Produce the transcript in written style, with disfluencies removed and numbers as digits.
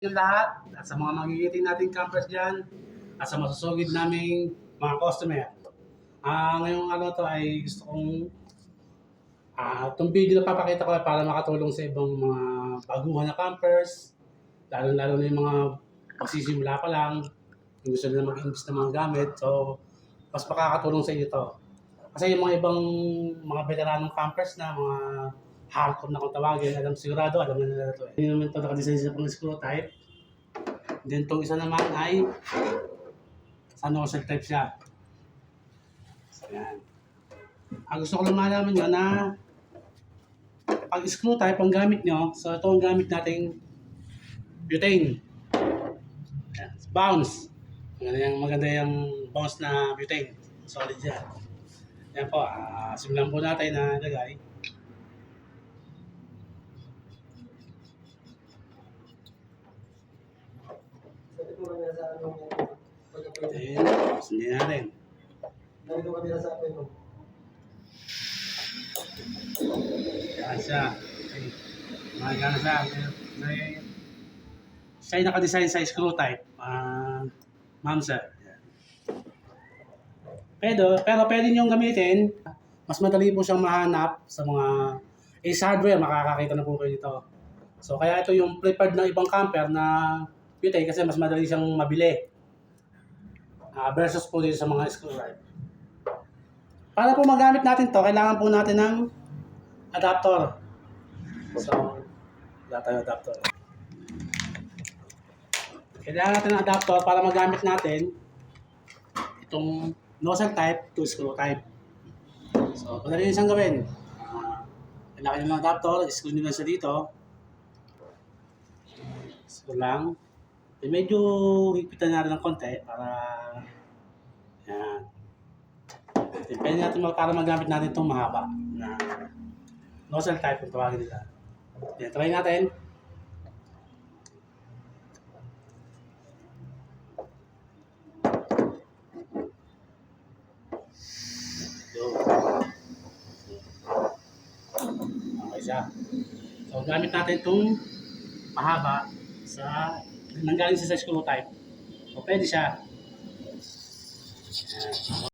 Yung lahat at sa mga magigiting nating campers dyan at sa masusugid naming mga customer. Ngayong ano to ay gusto kong itong video na papakita ko ay para makatulong sa ibang mga baguhan na campers, lalo-lalo na yung mga magsisimula pa lang, yung gusto nila mag-invest ng mga gamit. So, mas makakatulong sa inyo to. Kasi yung mga ibang mga veteranong campers na mga hardcore na kung tawagin, alam na nila ito. Hindi naman ito nakadesign sa pang screw type. Then itong isa naman ay sa nozzle type siya. So, yan. Ang gusto ko lang malaman nyo na pag screw type ang gamit nyo, so ito ang gamit nating butane. Yan. Bounce. Maganda yung bounce na butane. Solid yan. Yan po, simulan po natin na ilagay. Then, sundin natin. Yan siya. Okay. Magana siya. Siya ay nakadesign sa screw type. Ma'am sir. Pero pwede niyong gamitin. Mas madali po siyang mahanap sa mga Ace Hardware. Makakakita na po kayo dito. So kaya ito yung preferred ng ibang camper na butane kasi mas madali siyang mabili. Versus po dito sa mga screw type. Para po magamit natin to, kailangan po natin ng adapter. So, wala tayong adapter. Kailangan natin ng adapter para magamit natin itong nozzle type to screw type. So, madali nyo siyang gawin. Kailangan nyo ng adapter, screw nyo lang siya dito. Screw lang. Medyo higpitan natin ng konti para yan. Pwede natin para magamit natin itong mahaba na nozzle type kung tawagin nila. Yan, try natin. Okay siya. So, gamit natin itong mahaba sa nanggaling sa screw type. So, pwede siya. Yan.